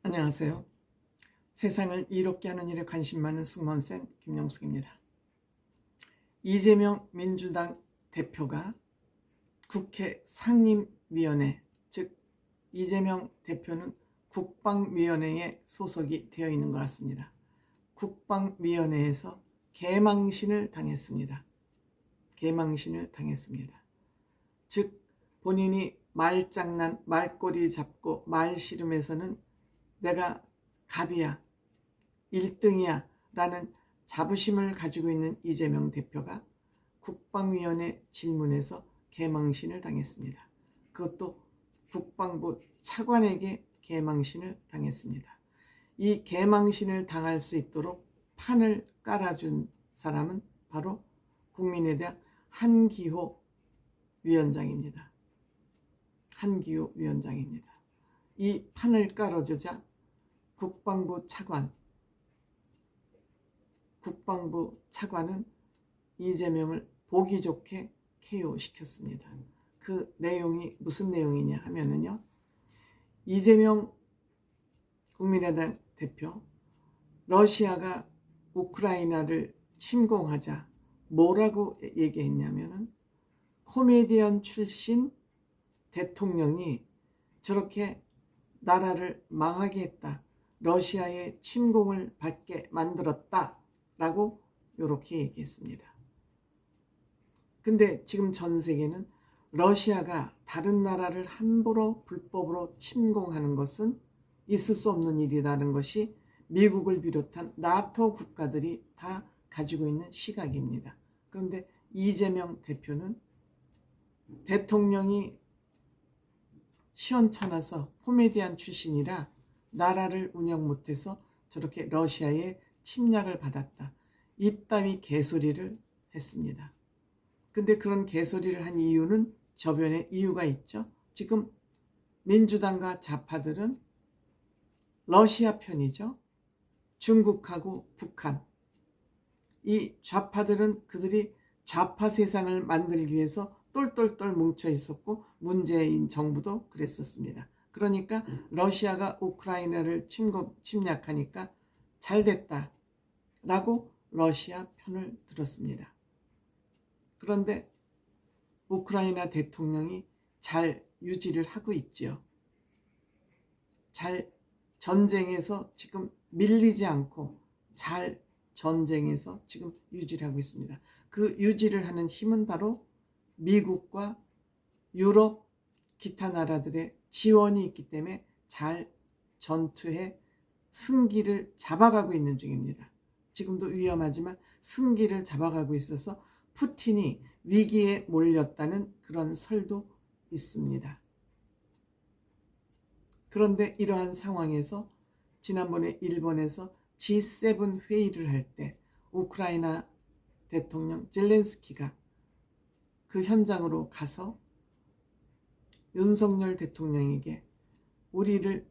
안녕하세요. 세상을 이롭게 하는 일에 관심 많은 승무원쌤 김영숙입니다. 이재명 민주당 대표가 국회 상임위원회, 즉 이재명 대표는 국방위원회에 소속이 되어 있는 것 같습니다. 국방위원회에서 개망신을 당했습니다. 개망신을 당했습니다. 즉 본인이 말장난, 말꼬리 잡고 말씨름에서는 내가 갑이야, 1등이야 라는 자부심을 가지고 있는 이재명 대표가 국방위원회 질문에서 개망신을 당했습니다. 그것도 국방부 차관에게 개망신을 당했습니다. 이 개망신을 당할 수 있도록 판을 깔아준 사람은 바로 국민의당 한기호 위원장입니다. 한기호 위원장입니다. 이 판을 깔아주자 국방부 차관은 이재명을 보기 좋게 KO시켰습니다. 그 내용이 무슨 내용이냐 하면은요, 이재명 국민의당 대표, 러시아가 우크라이나를 침공하자 뭐라고 얘기했냐면은 코미디언 출신 대통령이 저렇게 나라를 망하게 했다, 러시아의 침공을 받게 만들었다 라고 이렇게 얘기했습니다. 근데 지금 전 세계는 러시아가 다른 나라를 함부로 불법으로 침공하는 것은 있을 수 없는 일이라는 것이 미국을 비롯한 나토 국가들이 다 가지고 있는 시각입니다. 그런데 이재명 대표는 대통령이 시원찮아서 코미디언 출신이라 나라를 운영 못해서 저렇게 러시아의 침략을 받았다, 이따위 개소리를 했습니다. 근데 그런 개소리를 한 이유는 저변에 이유가 있죠. 지금 민주당과 좌파들은 러시아 편이죠. 중국하고 북한. 이 좌파들은 그들이 좌파 세상을 만들기 위해서 똘똘똘 뭉쳐 있었고 문재인 정부도 그랬었습니다. 그러니까 러시아가 우크라이나를 침략하니까 잘 됐다라고 러시아 편을 들었습니다. 그런데 우크라이나 대통령이 잘 유지를 하고 있지요. 잘 전쟁에서 지금 밀리지 않고 잘 전쟁에서 지금 유지를 하고 있습니다. 그 유지를 하는 힘은 바로 미국과 유럽 기타 나라들의 지원이 있기 때문에 잘 전투에 승기를 잡아가고 있는 중입니다. 지금도 위험하지만 승기를 잡아가고 있어서 푸틴이 위기에 몰렸다는 그런 설도 있습니다. 그런데 이러한 상황에서 지난번에 일본에서 G7 회의를 할 때 우크라이나 대통령 젤렌스키가 그 현장으로 가서 윤석열 대통령에게 우리를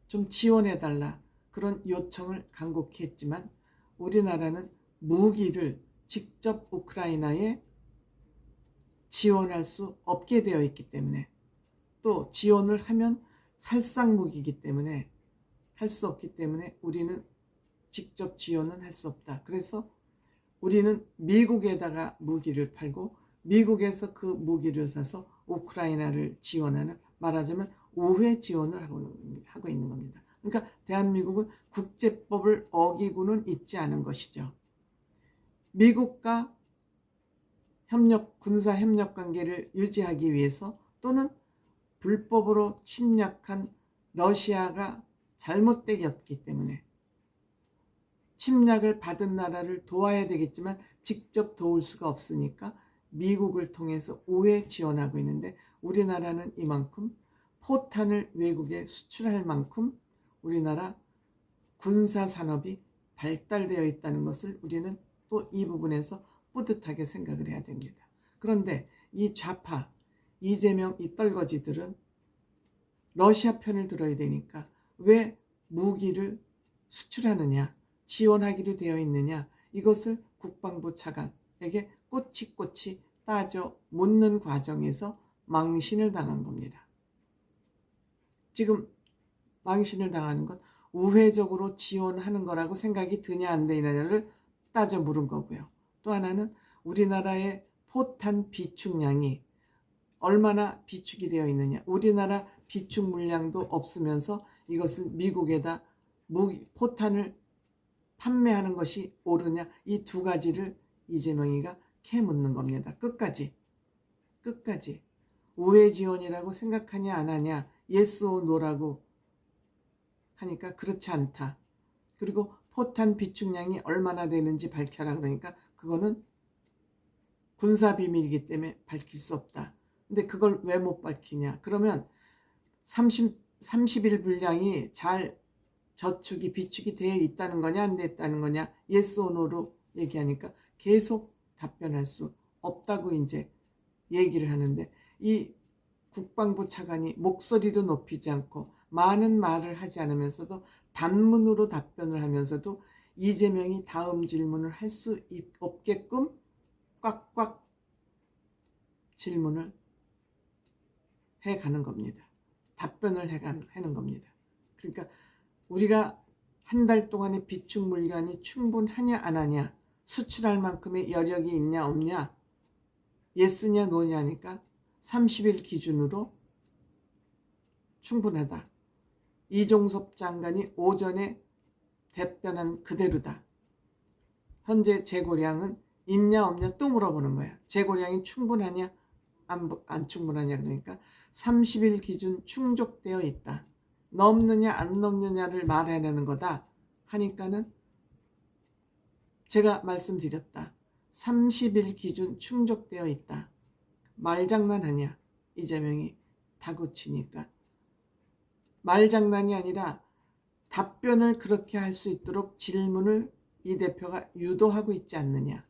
좀 지원해달라 그런 요청을 간곡히 했지만 우리나라는 무기를 직접 우크라이나에 지원할 수 없게 되어 있기 때문에, 또 지원을 하면 살상 무기이기 때문에 할 수 없기 때문에 우리는 직접 지원은 할 수 없다. 그래서 우리는 미국에다가 무기를 팔고 미국에서 그 무기를 사서 우크라이나를 지원하는, 말하자면 우회 지원을 하고 있는 겁니다. 그러니까 대한민국은 국제법을 어기고는 있지 않은 것이죠. 미국과 군사 협력 관계를 유지하기 위해서, 또는 불법으로 침략한 러시아가 잘못되었기 때문에 침략을 받은 나라를 도와야 되겠지만 직접 도울 수가 없으니까 미국을 통해서 우회 지원하고 있는데, 우리나라는 이만큼 포탄을 외국에 수출할 만큼 우리나라 군사산업이 발달되어 있다는 것을 우리는 또 이 부분에서 뿌듯하게 생각을 해야 됩니다. 그런데 이 좌파, 이재명 이 떨거지들은 러시아 편을 들어야 되니까 왜 무기를 수출하느냐, 지원하기로 되어 있느냐, 이것을 국방부 차관에게 꼬치꼬치 따져 묻는 과정에서 망신을 당한 겁니다. 지금 망신을 당하는 건 우회적으로 지원하는 거라고 생각이 드냐 안 되냐를 따져 물은 거고요. 또 하나는 우리나라의 포탄 비축량이 얼마나 비축이 되어 있느냐. 우리나라 비축 물량도 없으면서 이것을 미국에다 포탄을 판매하는 것이 옳으냐. 이 두 가지를 이재명이가 캐묻는 겁니다. 끝까지. 우회 지원이라고 생각하냐 안 하냐. yes or no라고 하니까 그렇지 않다. 그리고 포탄 비축량이 얼마나 되는지 밝혀라 그러니까 그거는 군사 비밀이기 때문에 밝힐 수 없다. 근데 그걸 왜 못 밝히냐. 그러면 30일 분량이 잘 저축이 비축이 되어 있다는 거냐 안 됐다는 거냐 yes or no로 얘기하니까 계속 답변할 수 없다고 이제 얘기를 하는데 이 국방부 차관이 목소리도 높이지 않고 많은 말을 하지 않으면서도 단문으로 답변을 하면서도 이재명이 다음 질문을 할 수 없게끔 꽉꽉 질문을 해가는 겁니다. 답변을 해가는 겁니다. 그러니까 우리가 한 달 동안의 비축 물량이 충분하냐 안 하냐, 수출할 만큼의 여력이 있냐 없냐, 예스냐 노냐 하니까 30일 기준으로 충분하다. 이종섭 장관이 오전에 답변한 그대로다. 현재 재고량은 있냐 없냐 또 물어보는 거야. 재고량이 충분하냐 안 충분하냐 그러니까 30일 기준 충족되어 있다. 넘느냐 안 넘느냐를 말하려는 거다 하니까는 제가 말씀드렸다. 30일 기준 충족되어 있다. 말장난하냐 이재명이 다그치니까. 말장난이 아니라 답변을 그렇게 할 수 있도록 질문을 이 대표가 유도하고 있지 않느냐.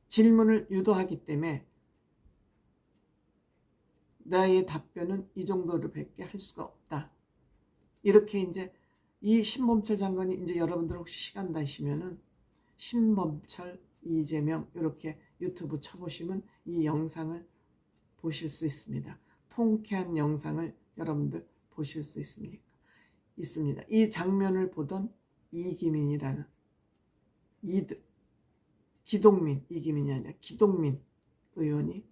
질문을 유도하기 때문에 나의 답변은 이 정도로밖에 할 수가 없다. 이렇게 이제 이 신범철 장관이 이제 여러분들 혹시 시간 나시면은 신범철 이재명 이렇게 유튜브 쳐보시면 이 영상을 보실 수 있습니다. 통쾌한 영상을 여러분들 보실 수 있습니다. 이 장면을 보던 이기민이라는 이기민이 아니라 기동민 의원이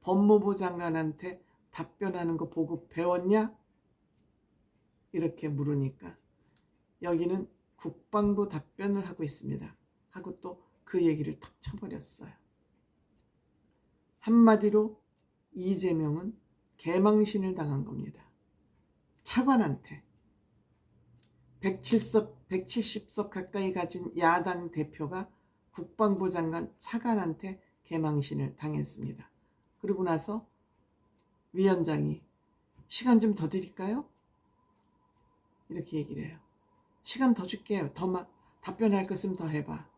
법무부 장관한테 답변하는 거 보고 배웠냐? 이렇게 물으니까 여기는 국방부 답변을 하고 있습니다. 하고 또 그 얘기를 탁 쳐버렸어요. 한마디로 이재명은 개망신을 당한 겁니다. 차관한테 170석 가까이 가진 야당 대표가 국방부 장관 차관한테 개망신을 당했습니다. 그러고 나서 위원장이 시간 좀 더 드릴까요? 이렇게 얘기를 해요. 시간 더 줄게요. 더 답변할 거 있으면 더 해봐.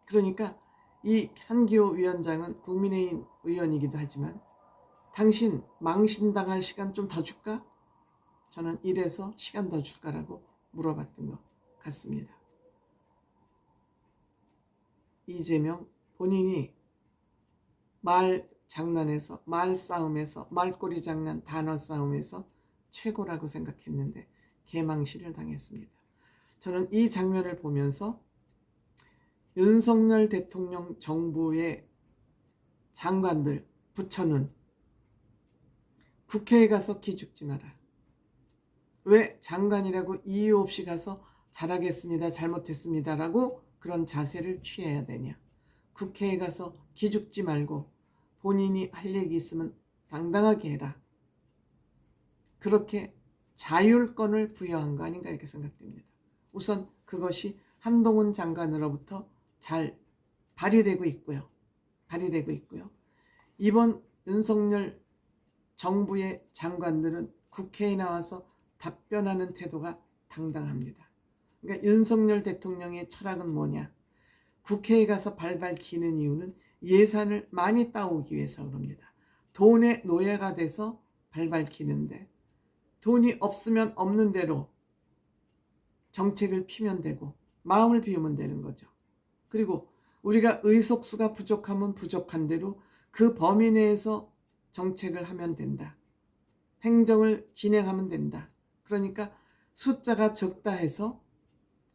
그러니까 이 한기호 위원장은 국민의힘 의원이기도 하지만 당신 망신당할 시간 좀 더 줄까? 저는 이래서 시간 더 줄까라고 물어봤던 것 같습니다. 이재명 본인이 말 장난에서, 말 싸움에서, 말꼬리 장난, 단어 싸움에서 최고라고 생각했는데 개망신을 당했습니다. 저는 이 장면을 보면서 윤석열 대통령 정부의 장관들, 부처는 국회에 가서 기죽지 마라. 왜 장관이라고 이유 없이 가서 잘하겠습니다, 잘못했습니다라고 그런 자세를 취해야 되냐. 국회에 가서 기죽지 말고 본인이 할 얘기 있으면 당당하게 해라. 그렇게 자율권을 부여한 거 아닌가 이렇게 생각됩니다. 우선 그것이 한동훈 장관으로부터 잘 발휘되고 있고요. 이번 윤석열 정부의 장관들은 국회에 나와서 답변하는 태도가 당당합니다. 그러니까 윤석열 대통령의 철학은 뭐냐? 국회에 가서 발발 기는 이유는 예산을 많이 따오기 위해서 그럽니다. 돈의 노예가 돼서 발발 기는데 돈이 없으면 없는 대로 정책을 피면 되고 마음을 비우면 되는 거죠. 그리고 우리가 의석수가 부족하면 부족한 대로 그 범위 내에서 정책을 하면 된다. 행정을 진행하면 된다. 그러니까 숫자가 적다 해서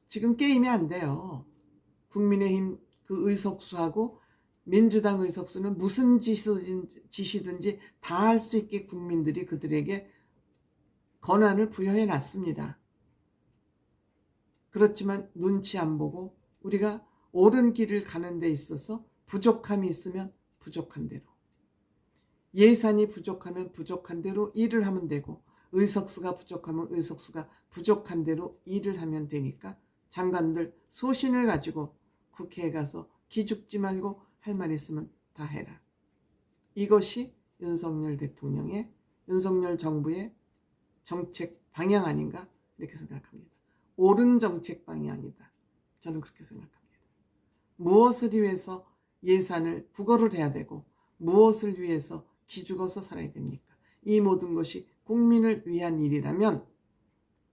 지금 게임이 안 돼요. 국민의힘 그 의석수하고 민주당 의석수는 무슨 짓이든지 다 할 수 있게 국민들이 그들에게 권한을 부여해 놨습니다. 그렇지만 눈치 안 보고 우리가 옳은 길을 가는 데 있어서 부족함이 있으면 부족한 대로, 예산이 부족하면 부족한 대로 일을 하면 되고, 의석수가 부족하면 의석수가 부족한 대로 일을 하면 되니까 장관들 소신을 가지고 국회에 가서 기죽지 말고 할 말 있으면 다 해라. 이것이 윤석열 대통령의, 윤석열 정부의 정책 방향 아닌가 이렇게 생각합니다. 옳은 정책 방향이다. 저는 그렇게 생각합니다. 무엇을 위해서 예산을 국어를 해야 되고 무엇을 위해서 기죽어서 살아야 됩니까? 이 모든 것이 국민을 위한 일이라면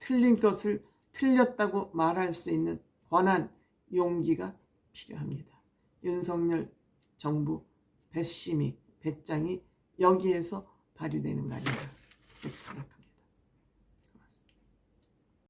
틀린 것을 틀렸다고 말할 수 있는 권한, 용기가 필요합니다. 윤석열 정부 배심이, 배짱이 여기에서 발휘되는 거 아닌가 이렇게 생각합니다.